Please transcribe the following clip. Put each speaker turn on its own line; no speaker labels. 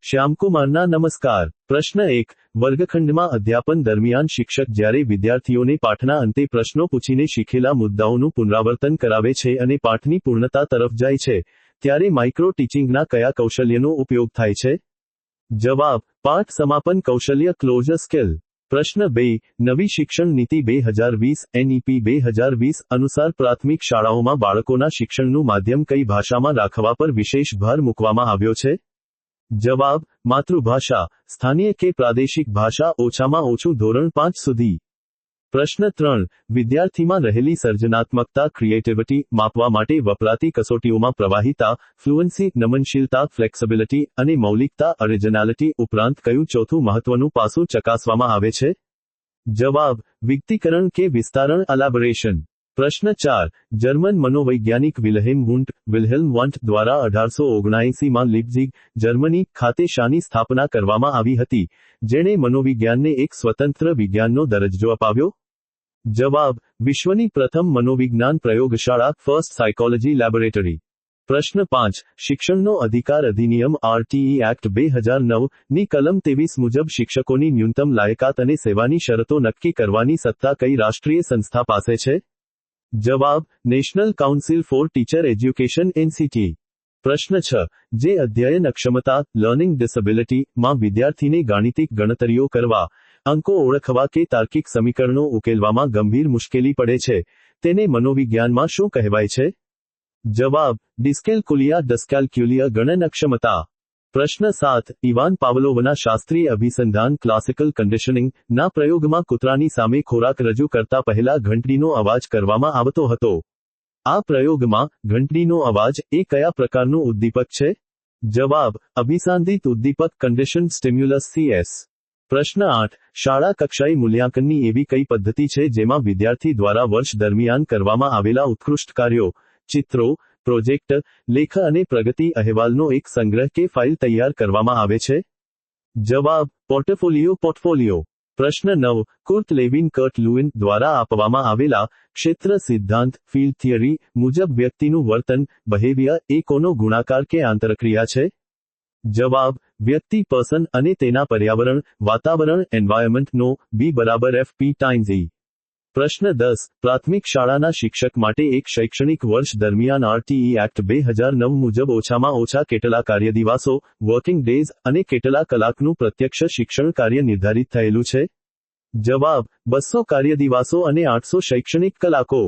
શ્યામકુમારના નમસ્કાર। પ્રશ્ન 1। વર્ગખંડમાં અધ્યાપન દરમિયાન શિક્ષક જ્યારે વિદ્યાર્થીઓને પાઠના અંતે પ્રશ્નો પૂછીને શીખેલા મુદ્દાઓનું પુનરાવર્તન કરાવે છે અને પાઠની પૂર્ણતા તરફ જાય છે, ત્યારે માઇક્રો ટીચિંગના કયા કૌશલ્યનો ઉપયોગ થાય છે? જવાબ: પાઠ સમાપન કૌશલ્ય, ક્લોઝર સ્કિલ। પ્રશ્ન 2। નવી શિક્ષણ નીતિ 2020 NEP 2020 અનુસાર પ્રાથમિક શાળાઓમાં બાળકોના શિક્ષણનું માધ્યમ કઈ ભાષામાં રાખવા પર વિશેષ ભાર મૂકવામાં આવ્યો છે? જવાબ: માતૃભાષા, સ્થાનીય કે પ્રાદેશિક ભાષા, ઓછામાં ઓછું ધોરણ 5 સુધી। પ્રશ્ન 3। વિદ્યાર્થીમાં રહેલી સર્જનાત્મકતા ક્રિએટિવિટી માપવા માટે વપરાતી કસોટીઓમાં પ્રવાહિતા, ફ્લુઅન્સી, નમનશીલતા, ફ્લેક્સિબિલિટી અને મૌલિકતા ઓરિજિનાલિટી ઉપરાંત કયું ચોથું મહત્વનું પાસું ચકાસવામાં આવે છે? જવાબ: વિગતીકરણ કે વિસ્તારણ, એલાબોરેશન। પ્રશ્ન 4। જર્મન મનોવૈજ્ઞાનિક વિલ્હેલ્મ વંટ દ્વારા 1879માં લીપ્ઝિગ, જર્મની ખાતે શાની સ્થાપના કરવામાં આવી હતી, જેણે મનોવિજ્ઞાનને એક સ્વતંત્ર વિજ્ઞાનનો દરજ્જો અપાવ્યો? જવાબ: વિશ્વની પ્રથમ મનોવિજ્ઞાન પ્રયોગશાળા, ફર્સ્ટ સાયકોલોજી લેબોરેટરી। પ્રશ્ન 5। શિક્ષણનો અધિકાર અધિનિયમ RTE એક્ટ 2009 ની કલમ 23 મુજબ શિક્ષકોની ન્યૂનતમ લાયકાત અને સેવાની શરતો નક્કી કરવાની સત્તા કઈ રાષ્ટ્રીય સંસ્થા પાસે છે? જવાબ: national council four teacher education NCT। પ્રશ્ન 6। જે અધ્યયન અક્ષમતા લર્નિંગ ડિસેબિલિટી માં વિદ્યાર્થીને ગાણિતિક ગણતરીઓ કરવા, અંકો ઓળખવા કે તાર્કિક સમીકરણો ઉકેલવામાં ગંભીર મુશ્કેલી પડે છે, તેને મનોવિજ્ઞાનમાં શું કહેવાય છે? જવાબ: ડિસ્કેલ્કુલિયા ગણન અક્ષમતા। પ્રશ્ન 7। ઇવાન પાવલોવના શાસ્ત્રીય અભિસંધાન ક્લાસિકલ કન્ડિશનિંગ ના પ્રયોગમાં કૂતરાની સામે ખોરાક રજૂ કરતા પહેલા ઘંટડીનો અવાજ કરવામાં આવતો હતો। આ પ્રયોગમાં ઘંટડીનો અવાજ એ કયા પ્રકારનું ઉદ્દીપક છે? જવાબ: અભિસાંધિત ઉદ્દીપક, કન્ડિશન્ડ સ્ટિમ્યુલસ CS। પ્રશ્ન 8। શાળા કક્ષાએ મૂલ્યાંકનની એવી કઈ પદ્ધતિ છે જેમાં વિદ્યાર્થી દ્વારા વર્ષ દરમિયાન કરવામાં આવેલા ઉત્કૃષ્ટ કાર્યો, ચિત્રો, પ્રોજેક્ટ, લેખ અને પ્રગતિ અહેવાલનો એક સંગ્રહ કે ફાઇલ તૈયાર કરવામાં આવે છે? જવાબ: પોર્ટફોલિયો। પ્રશ્ન 9। કુર્ટ લેવિન દ્વારા આપવામાં આવેલા ક્ષેત્ર સિદ્ધાંત ફિલ્ડ થિયરી મુજબ વ્યક્તિનું વર્તન બિહેવિયર એ કોનો ગુણાકાર કે આંતરક્રિયા છે? જવાબ: વ્યક્તિ પર્સન અને તેના પર્યાવરણ વાતાવરણ એન્વાયરમેન્ટનો B=FP × E। પ્રશ્ન 10। પ્રાથમિક શાળાના શિક્ષક માટે એક શૈક્ષણિક વર્ષ દરમિયાન RTE એક્ટ 2009 મુજબ ઓછામાં ઓછા કેટલા કાર્યદિવસો વર્કિંગ ડેઝ અને કેટલા કલાકનું પ્રત્યક્ષ શિક્ષણ કાર્ય નિર્ધારિત થયેલું છે? જવાબ: 200 કાર્યદિવસો અને 800 શૈક્ષણિક કલાકો।